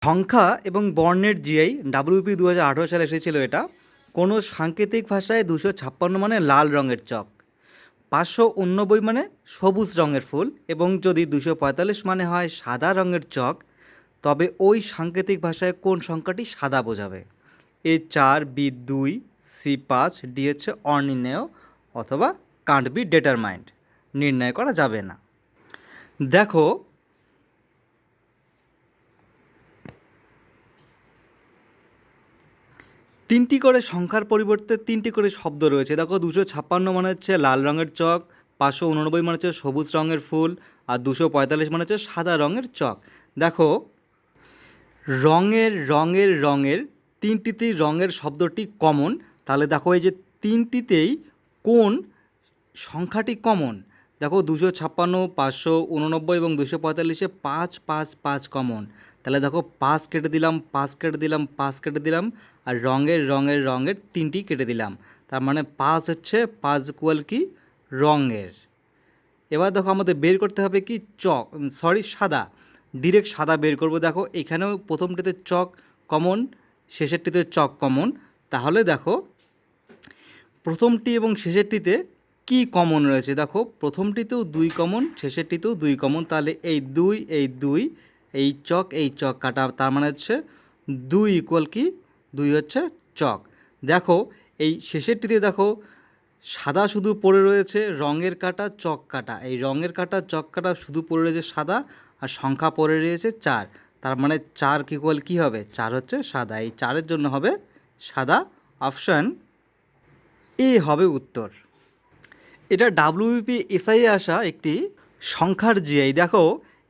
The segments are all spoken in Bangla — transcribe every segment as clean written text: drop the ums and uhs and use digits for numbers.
সংখ্যা এবং বর্ণের জিআই ডাব্লিউপি 2018 সালে এসেছিল এটা। কোনো সাংকেতিক ভাষায় 256 মানে লাল রঙের চক, 589 মানে সবুজ রঙের ফুল এবং যদি 245 মানে হয় সাদা রঙের চক, তবে ওই সাংকেতিক ভাষায় কোন সংখ্যাটি সাদা বোঝাবে? A4, B2, C5, ডি হচ্ছে অনির্ণেয় অথবা কান্ট বি ডিটারমাইন্ড, নির্ণয় করা যাবে না। দেখো তিনটি করে সংখ্যার পরিবর্তে তিনটি করে শব্দ রয়েছে। দেখো 256 মানে হচ্ছে লাল রঙের চক, 589 মানে হচ্ছে সবুজ রঙের ফুল, আর 245 মানে হচ্ছে সাদা রঙের চক। দেখো রঙের রঙের রঙের তিনটিতেই রঙের শব্দটি কমন, তাহলে দেখো এই যে তিনটিতেই কোন সংখ্যাটি কমন? দেখো 256, 589 এবং 245-এ 5 5 5 কমন, তাহলে দেখো 5 কেটে দিলাম, 5 কেটে দিলাম, 5 কেটে দিলাম, আর রঙের রঙের রঙের তিনটি কেটে দিলাম, তার মানে 5 হচ্ছে 5 ইকুয়াল কি রঙের। এবার দেখো আমাদের বের করতে হবে কি চক, সাদা, ডিরেক্ট সাদা বের করব। দেখো এখানেও প্রথমটিতে চক কমন, শেষেরটিতে চক কমন, তাহলে দেখো প্রথমটি এবং শেষেরটিতে কি কমন রয়েছে? দেখো প্রথমটিতেও 2 কমন, শেষেরটিতেও 2 কমন, তাহলে এই 2 এই 2 এই চক কাটা, তার মানে হচ্ছে 2 ইকুয়াল কি 2 হচ্ছে চক। দেখো এই শেষেরটিতে দেখো সাদা শুধু পড়ে রয়েছে, রঙের কাটা চক কাটা, এই রঙের কাটা চক কাটা শুধু পড়ে রয়েছে সাদা, আর সংখ্যা পড়ে রয়েছে 4, তার মানে 4 ইকুয়াল কী হবে? 4 হচ্ছে সাদা, এই 4-এর জন্য হবে সাদা। অপশান এ হবে উত্তর। এটা ডাব্লিউপি এসআইয়ে আসা একটি সংখ্যার জিআই। দেখো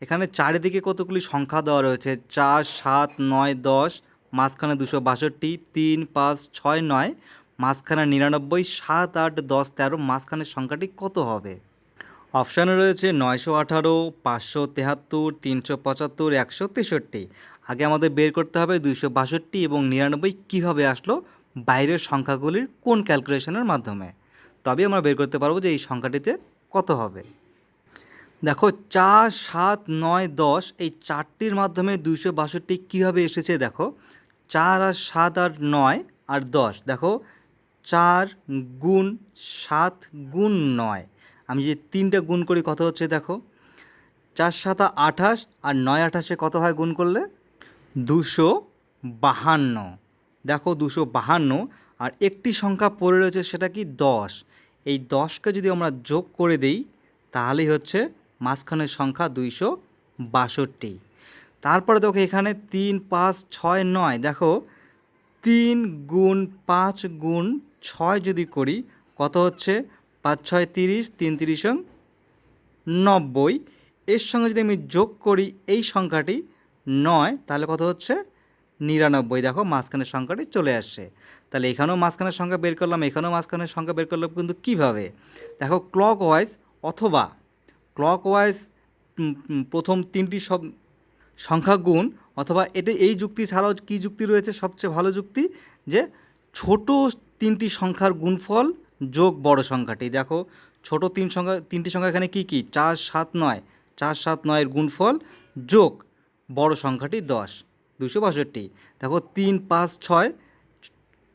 এখানে চারিদিকে কতগুলি সংখ্যা দেওয়া রয়েছে, 4 7 9 10, মাঝখানে 262, 3 5 6 9, মাঝখানে 99, 7 8 10 13, মাঝখানের সংখ্যাটি কত হবে? অপশানে রয়েছে 918, 573, 375, 163। আগে আমাদের বের করতে হবে 262 এবং 99 কীভাবে আসলো বাইরের সংখ্যাগুলির কোন ক্যালকুলেশনের মাধ্যমে, তবে আমরা বের করতে পারবো যে এই সংখ্যাটিতে কত হবে। দেখো 4 7 9 10 এই চারটির মাধ্যমে 262 কীভাবে এসেছে? দেখো 4 আর 7 আর 9 আর 10, দেখো 4 গুণ 7 গুণ 9, আমি যে 3টা গুণ করি কত হচ্ছে? দেখো 4 7 28 আর 9 28-এ কত হয় গুণ করলে? 252। দেখো 252, আর একটি সংখ্যা পড়ে রয়েছে সেটা কি 10, এই 10কে যদি আমরা যোগ করে দিই তাহলেই হচ্ছে মাঝখানের সংখ্যা 262। তারপরে দেখো এখানে 3 5 6 9, দেখো 3 গুণ 5 গুণ 6 যদি করি কত হচ্ছে? 5 6 30, 3 30 90, এর সঙ্গে যদি আমি যোগ করি এই সংখ্যাটি 9, তাহলে কত হচ্ছে? 99। দেখো মাঝখানের সংখ্যাটি চলে আসছে, তাহলে এখানেও মাঝখানের সংখ্যা বের করলাম, এখানেও মাঝখানের সংখ্যা বের করলাম, কিন্তু কীভাবে? দেখো ক্লকওয়াইজ অথবা ক্লকওয়াইজ প্রথম তিনটি সব সংখ্যা গুণ, অথবা এটা এই যুক্তি ছাড়াও কী যুক্তি রয়েছে সবচেয়ে ভালো যুক্তি, যে ছোট তিনটি সংখ্যার গুণফল যোগ বড় সংখ্যাটি। দেখো ছোট তিনটি সংখ্যা এখানে কী কী? 4 7 9, 4 7 9-এর গুণফল যোগ বড় সংখ্যাটি 10, 262। দেখো 3 5 6,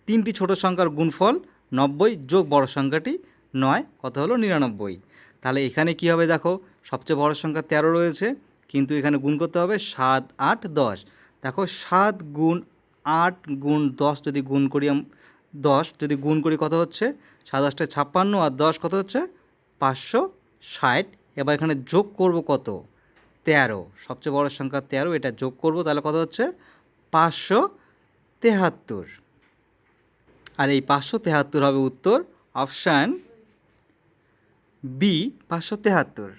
তিনটি ছোট সংখ্যার গুণফল 90 যোগ বড় সংখ্যাটি 9, কত হলো? 99। তাহলে এখানে কী হবে? দেখো সবচেয়ে বড় সংখ্যা 13 রয়েছে, কিন্তু এখানে গুণ করতে হবে 7 8 10। দেখো 7 গুণ 8 গুণ 10 যদি গুণ করি, 10 যদি গুণ করি কত হচ্ছে? 7 8 56, আর 10 কত হচ্ছে? 560। এবার এখানে যোগ করব কত? 13, সবচেয়ে বড় সংখ্যা 13, এটা যোগ করব, তাহলে কত হচ্ছে? 573। আর এই 573 হবে উত্তর। Option B 573।